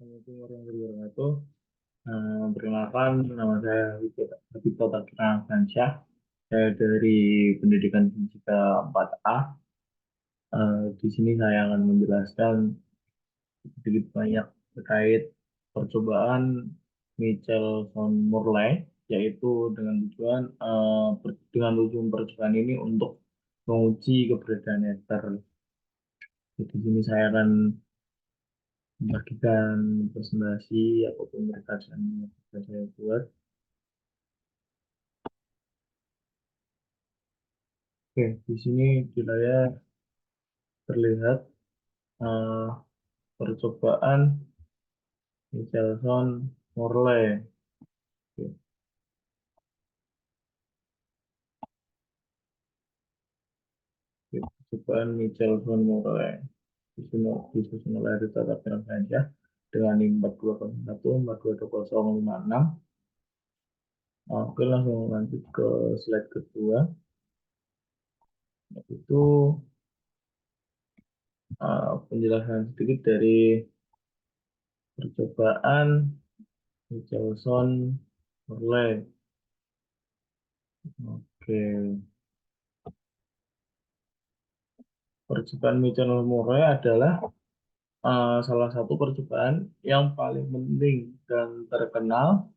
Assalamualaikum warahmatullahi wabarakatuh. Perkenalkan, nama saya Vito Takira Fansyah. Saya dari Pendidikan Fisika 4A. Di sini saya akan menjelaskan sedikit banyak terkait percobaan Michelson-Morley, yaitu dengan tujuan percobaan ini untuk menguji keberadaan ether. Di sini saya akan membagikan presentasi ataupun perkataan yang sudah saya buat. Oke, di sini di layar terlihat eh, percobaan Michelson-Morley. Oke, oke, percobaan Michelson-Morley disusun oleh Rita Tapera saja dengan NIM 4201, 422056. Oke, langsung lanjut ke slide kedua, yaitu penjelasan sedikit dari percobaan Michelson-Morley. Oke, percobaan Michelson-Morley adalah salah satu percobaan yang paling penting dan terkenal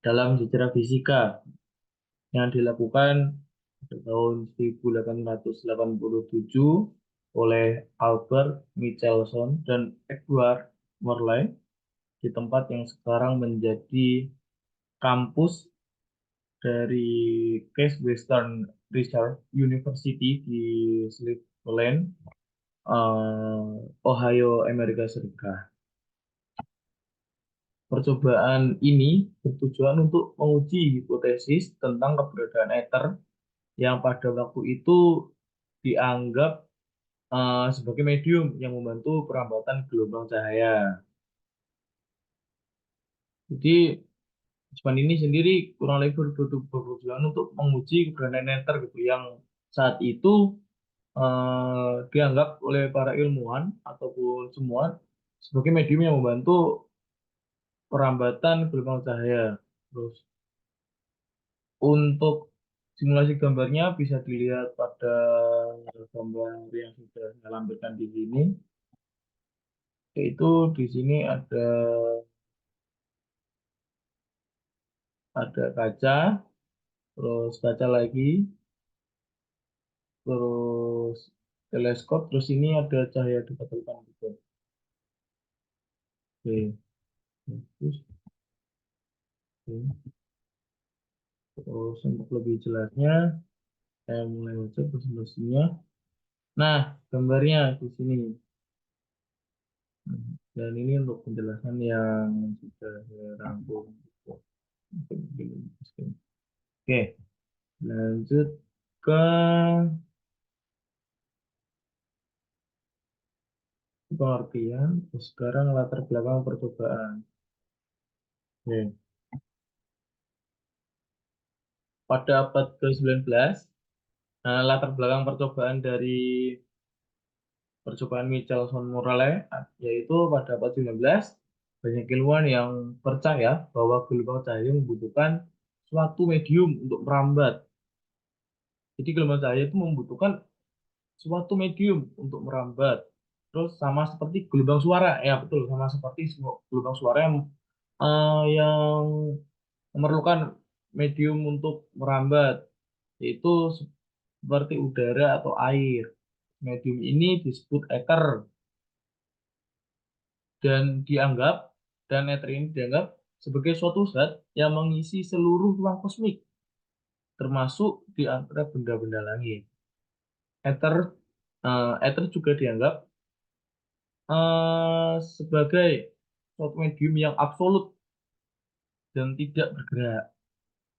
dalam sejarah fisika yang dilakukan pada tahun 1887 oleh Albert Michelson dan Edward Morley di tempat yang sekarang menjadi kampus dari Case Western Reserve University di Cleveland, Ohio, Amerika Serikat. Percobaan ini bertujuan untuk menguji hipotesis tentang keberadaan ether yang pada waktu itu dianggap sebagai medium yang membantu perambatan gelombang cahaya. Jadi, percobaan ini sendiri kurang lebih bertujuan untuk menguji keberadaan ether gitu yang saat itu dianggap oleh para ilmuwan ataupun semua sebagai medium yang membantu perambatan gelombang cahaya. Terus untuk simulasi gambarnya bisa dilihat pada gambar yang sudah saya lampirkan di sini. Yaitu di sini ada kaca, terus kaca lagi, terus teleskop, terus ini ada cahaya dipantulkan juga. Oke, terus, oke. Terus untuk lebih jelasnya, saya mulai baca presentasinya. Nah, gambarnya di sini. Dan ini untuk penjelasan yang sudah saya rangkum. Oke, lanjut ke pengertian. Sekarang latar belakang percobaan. Oke. Pada abad ke-19, latar belakang percobaan dari percobaan Michelson-Morley yaitu pada abad 19, banyak ilmuwan yang percaya bahwa gelombang cahaya membutuhkan suatu medium untuk merambat. Jadi gelombang cahaya itu membutuhkan suatu medium untuk merambat. Terus sama seperti gelombang suara, ya betul, sama seperti gelombang suara yang memerlukan medium untuk merambat, yaitu seperti udara atau air. Medium ini disebut ether dan ether ini dianggap sebagai suatu zat yang mengisi seluruh ruang kosmik, termasuk di antara benda-benda langit. Ether, ether juga dianggap sebagai suatu medium yang absolut dan tidak bergerak,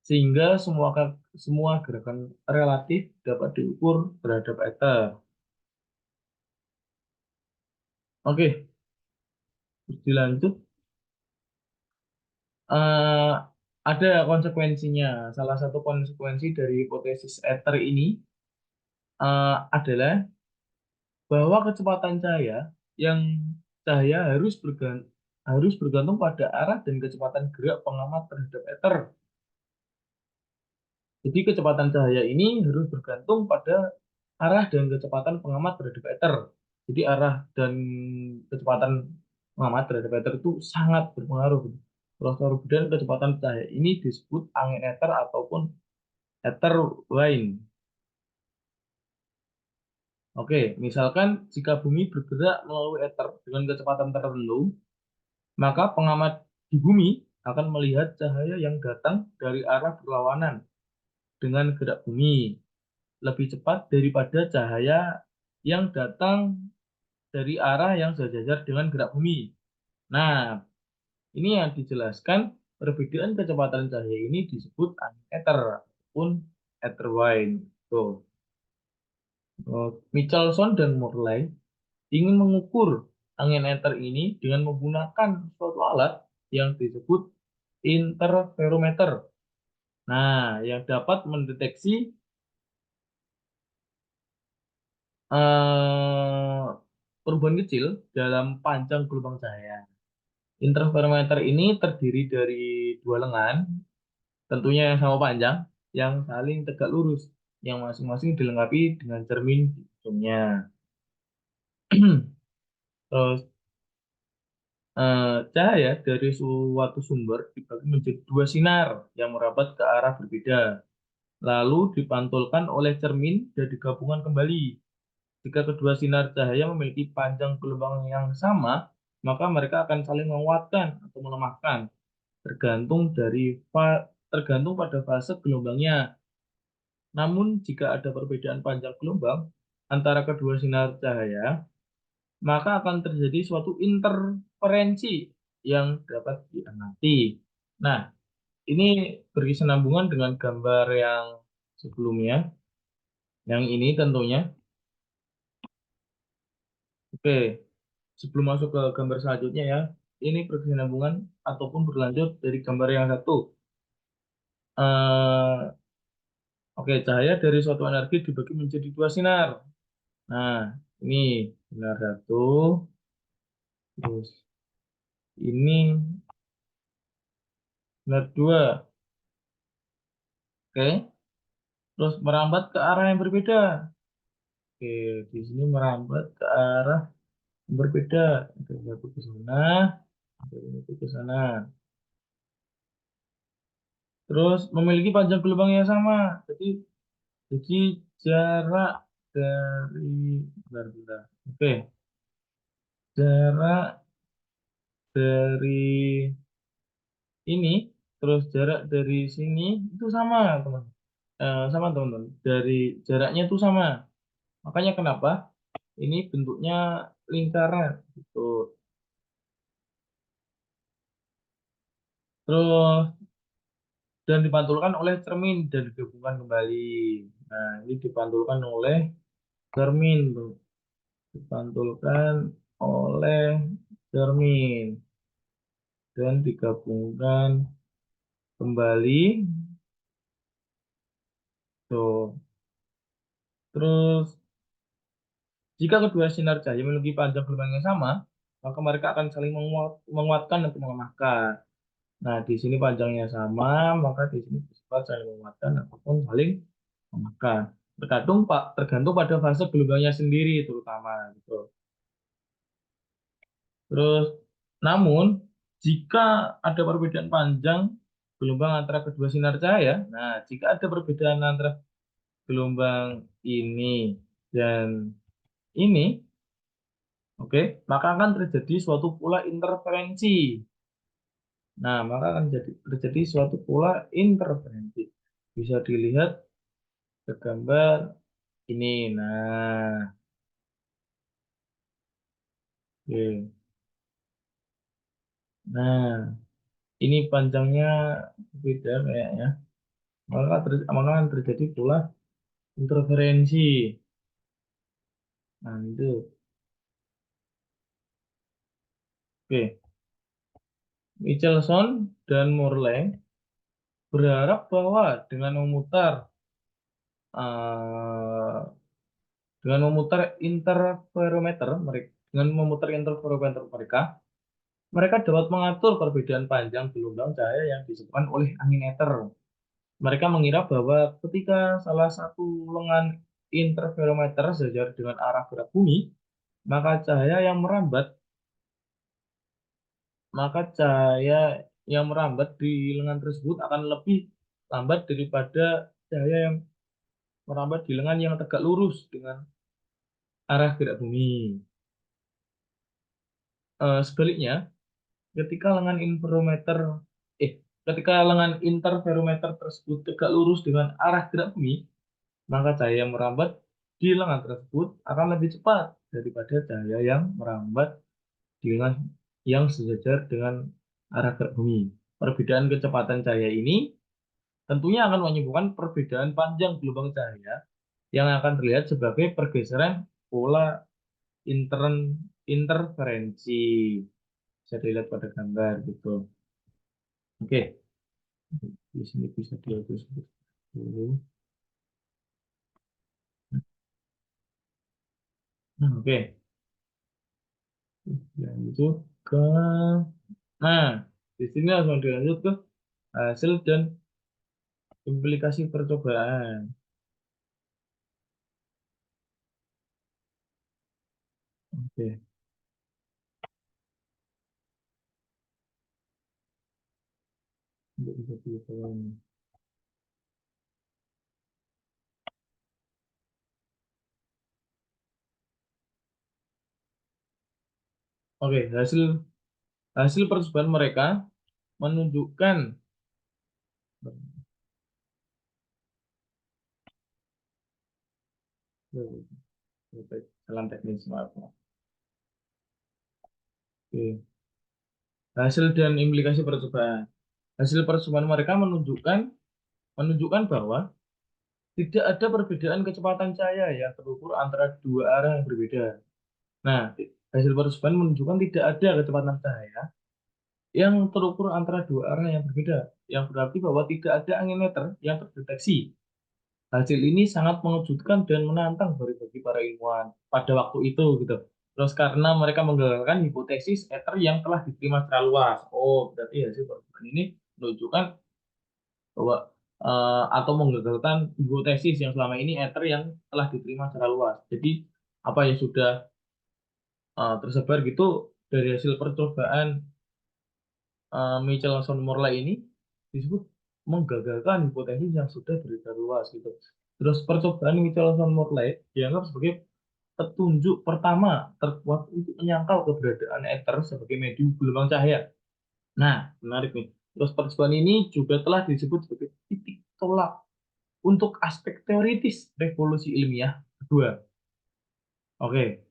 sehingga semua gerakan relatif dapat diukur terhadap ether. Oke, terus dilanjut. Eh, ada konsekuensinya. Salah satu konsekuensi dari hipotesis ether ini adalah bahwa kecepatan cahaya yang cahaya harus harus bergantung pada arah dan kecepatan gerak pengamat terhadap ether. Jadi kecepatan cahaya ini harus bergantung pada arah dan kecepatan pengamat terhadap ether. Jadi arah dan kecepatan pengamat terhadap ether itu sangat berpengaruh. Kemudian kecepatan cahaya ini disebut angin ether ataupun ether wind. Oke, misalkan jika bumi bergerak melalui ether dengan kecepatan tertentu, maka pengamat di bumi akan melihat cahaya yang datang dari arah berlawanan dengan gerak bumi lebih cepat daripada cahaya yang datang dari arah yang sejajar dengan gerak bumi. Nah, ini yang dijelaskan perbedaan kecepatan cahaya ini disebut angin ether ataupun ether wind. Tuh. Michelson dan Morley ingin mengukur angin ether ini dengan menggunakan suatu alat yang disebut interferometer. Nah, yang dapat mendeteksi eh, perubahan kecil dalam panjang gelombang cahaya. Interferometer ini terdiri dari dua lengan, tentunya yang sama panjang, yang saling tegak lurus, yang masing-masing dilengkapi dengan cermin di ujungnya. Terus cahaya dari suatu sumber dibagi menjadi dua sinar yang merambat ke arah berbeda, lalu dipantulkan oleh cermin dan digabungkan kembali. Jika kedua sinar cahaya memiliki panjang gelombang yang sama, maka mereka akan saling menguatkan atau melemahkan, tergantung pada fase gelombangnya. Namun, jika ada perbedaan panjang gelombang antara kedua sinar cahaya, maka akan terjadi suatu interferensi yang dapat diamati. Nah, ini berkesinambungan dengan gambar yang sebelumnya, yang ini tentunya. Oke, sebelum masuk ke gambar selanjutnya ya, ini berkesinambungan ataupun berlanjut dari gambar yang satu. Eh, oke, cahaya dari suatu energi dibagi menjadi dua sinar. Nah, ini sinar satu, terus ini sinar dua. Oke, terus merambat ke arah yang berbeda. Oke, di sini merambat ke arah yang berbeda. Ada satu ke sana, ada satu ke sana. Terus memiliki panjang gelombang yang sama. Jadi jarak dari bentar, bentar. Oke, jarak dari ini terus jarak dari sini itu sama, teman. Sama, teman-teman. Dari jaraknya itu sama. Makanya kenapa ini bentuknya lingkaran gitu. Terus dan dipantulkan oleh cermin dan digabungkan kembali. Nah, ini dipantulkan oleh cermin tuh. Dipantulkan oleh cermin dan digabungkan kembali tuh. Terus jika kedua sinar cahaya memiliki panjang gelombang yang sama, maka mereka akan saling menguatkan atau melemahkan. Nah, di sini panjangnya sama, maka di sini bersifat saling menguatkan ataupun saling melemahkan. Tergantung pada fase gelombangnya sendiri terutama gitu. Terus, namun jika ada perbedaan panjang gelombang antara kedua sinar cahaya, nah jika ada perbedaan antara gelombang ini dan ini, oke, maka akan terjadi suatu pola interferensi. Nah, maka akan terjadi suatu pola interferensi. Bisa dilihat ke gambar ini. Nah, oke. Nah, ini panjangnya beda kayaknya. Maka akan terjadi pola interferensi. Nah, itu. Oke. Michelson dan Morley berharap bahwa eh, dengan memutar interferometer mereka, Mereka dapat mengatur perbedaan panjang gelombang cahaya yang disebabkan oleh angin ether. Mereka mengira bahwa ketika salah satu lengan interferometer sejajar dengan arah gerak bumi, maka cahaya yang merambat maka cahaya yang merambat di lengan tersebut akan lebih lambat daripada cahaya yang merambat di lengan yang tegak lurus dengan arah gerak bumi. Sebaliknya, ketika lengan interferometer eh ketika lengan interferometer tersebut tegak lurus dengan arah gerak bumi, maka cahaya yang merambat di lengan tersebut akan lebih cepat daripada cahaya yang merambat di lengan yang sejajar dengan arah gerak bumi. Perbedaan kecepatan cahaya ini tentunya akan menyebabkan perbedaan panjang gelombang cahaya yang akan terlihat sebagai pergeseran pola interferensi. Bisa dilihat pada gambar gitu. Oke, di sini bisa dihapus dulu. Nah, oke, lanjut ke, nah, di sini langsung dilanjut ke hasil dan implikasi percobaan. Oke, bisa dilihat. Oke, hasil hasil percobaan mereka menunjukkan dalam teknis maaf. Oke. Hasil dan implikasi percobaan. Hasil percobaan mereka menunjukkan bahwa tidak ada perbedaan kecepatan cahaya yang terukur antara dua arah yang berbeda. Nah, hasil percobaan menunjukkan tidak ada kecepatan cahaya yang terukur antara dua arah yang berbeda, yang berarti bahwa tidak ada angin meter yang terdeteksi. Hasil ini sangat mengejutkan dan menantang bagi para ilmuwan pada waktu itu gitu. Terus karena mereka menggagalkan hipotesis ether yang telah diterima secara luas. Oh, berarti hasil percobaan ini menunjukkan bahwa atau menggagalkan hipotesis yang selama ini ether yang telah diterima secara luas. Jadi apa yang sudah tersebar gitu dari hasil percobaan Michelson-Morley ini disebut menggagalkan hipotesis yang sudah beredar luas gitu. Terus percobaan Michelson-Morley dianggap sebagai petunjuk pertama terkuat untuk menyangkal keberadaan ether sebagai medium gelombang cahaya. Nah, menarik nih. Terus percobaan ini juga telah disebut sebagai titik tolak untuk aspek teoritis revolusi ilmiah kedua. Oke,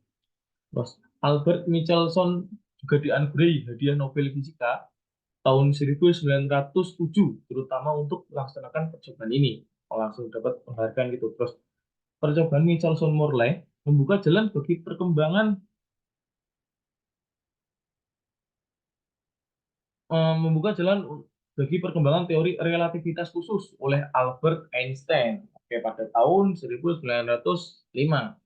terus Albert Michelson juga dianugerahi hadiah Nobel Fisika tahun 1907, terutama untuk melaksanakan percobaan ini. Langsung dapat penghargaan gitu. Terus percobaan Michelson-Morley membuka jalan bagi perkembangan teori relativitas khusus oleh Albert Einstein. Oke, pada tahun 1905.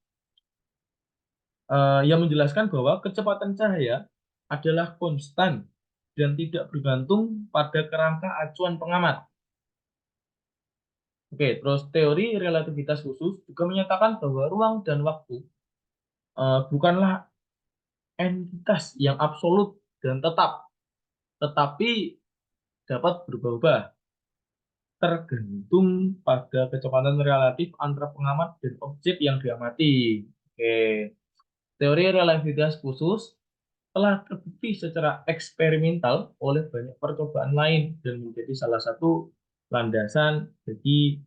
Yang menjelaskan bahwa kecepatan cahaya adalah konstan dan tidak bergantung pada kerangka acuan pengamat. Oke, terus teori relativitas khusus juga menyatakan bahwa ruang dan waktu bukanlah entitas yang absolut dan tetap, tetapi dapat berubah-ubah tergantung pada kecepatan relatif antara pengamat dan objek yang diamati. Oke, teori relativitas khusus telah terbukti secara eksperimental oleh banyak percobaan lain dan menjadi salah satu landasan bagi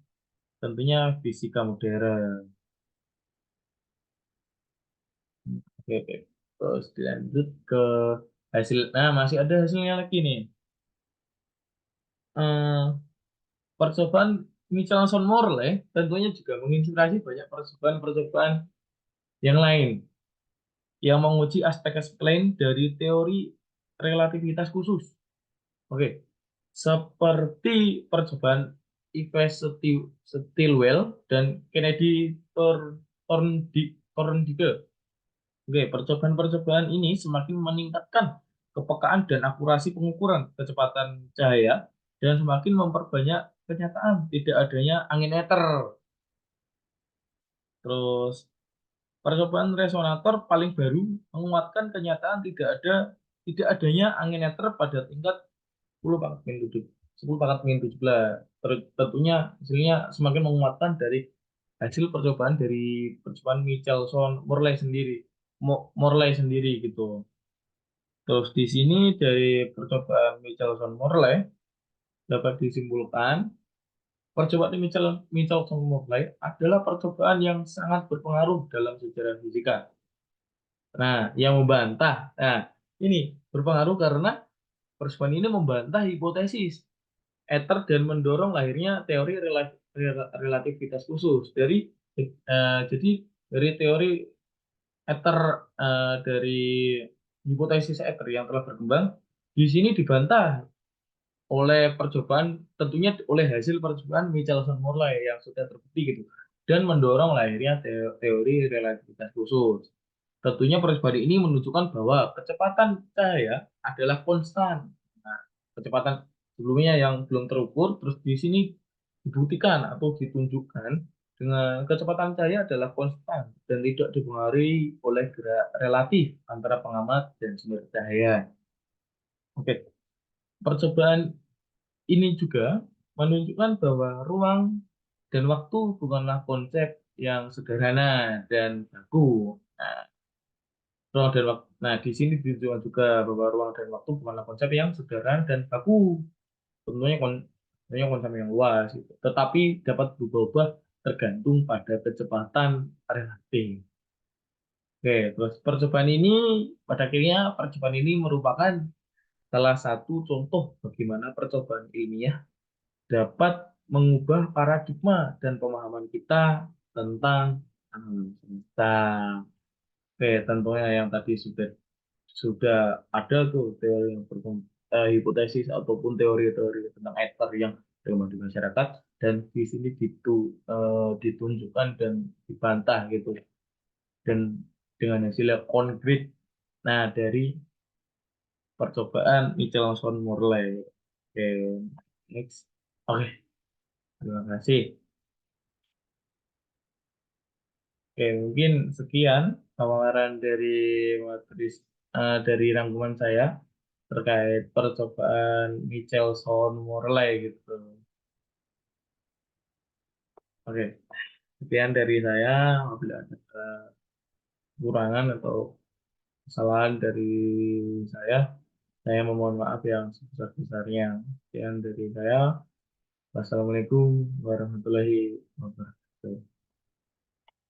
tentunya fisika modern. Oke, oke. Terus dilanjut ke hasil. Nah, masih ada hasilnya lagi nih. Eh, Percobaan Michelson-Morley tentunya juga menginspirasi banyak percobaan-percobaan yang lain yang menguji aspek-aspek lain dari teori relativitas khusus. Oke, seperti percobaan Yves Stilwell dan Kennedy Thorndike. Oke, percobaan-percobaan ini semakin meningkatkan kepekaan dan akurasi pengukuran kecepatan cahaya dan semakin memperbanyak kenyataan tidak adanya angin ether. Terus percobaan resonator paling baru menguatkan kenyataan tidak adanya angin ether pada tingkat 10 pangkat min 7, 10 pangkat min 17. Tentunya hasilnya semakin menguatkan dari hasil percobaan Michelson-Morley sendiri. Morley sendiri gitu. Terus di sini dari percobaan Michelson-Morley dapat disimpulkan percobaan Michelson-Morley adalah percobaan yang sangat berpengaruh dalam sejarah fisika. Nah, yang membantah. Nah, ini berpengaruh karena percobaan ini membantah hipotesis ether dan mendorong lahirnya teori relativitas khusus. Jadi dari teori ether dari hipotesis ether yang telah berkembang di sini dibantah oleh percobaan, tentunya oleh hasil percobaan Michelson-Morley yang sudah terbukti gitu, dan mendorong lahirnya teori relativitas khusus. Tentunya percobaan ini menunjukkan bahwa kecepatan cahaya adalah konstan. Nah, kecepatan sebelumnya yang belum terukur, terus di sini dibuktikan atau ditunjukkan dengan kecepatan cahaya adalah konstan dan tidak dipengaruhi oleh gerak relatif antara pengamat dan sumber cahaya. Oke, percobaan ini juga menunjukkan bahwa ruang dan waktu bukanlah konsep yang sederhana dan baku. Nah, di sini ditunjukkan juga bahwa ruang dan waktu bukanlah konsep yang sederhana dan baku. Tentunya tentunya konsep yang luas, gitu. Tetapi dapat berubah-ubah tergantung pada kecepatan relatif. Oke, terus pada akhirnya percobaan ini merupakan salah satu contoh bagaimana percobaan ilmiah dapat mengubah paradigma dan pemahaman kita tentang alam semesta. Oke, tentunya yang tadi sudah ada tuh teori yang hipotesis ataupun teori-teori tentang ether yang berkembang di masyarakat dan di sini ditunjukkan dan dibantah gitu dan dengan hasilnya konkret. Nah, dari percobaan Michelson-Morley. Oke, next. Oke, terima kasih. Oke, mungkin sekian paparan dari rangkuman saya terkait percobaan Michelson-Morley gitu. Oke, sekian dari saya. Apabila ada kekurangan atau kesalahan dari saya memohon maaf yang sebesar-besarnya. Sekian dari saya. Wassalamualaikum warahmatullahi wabarakatuh.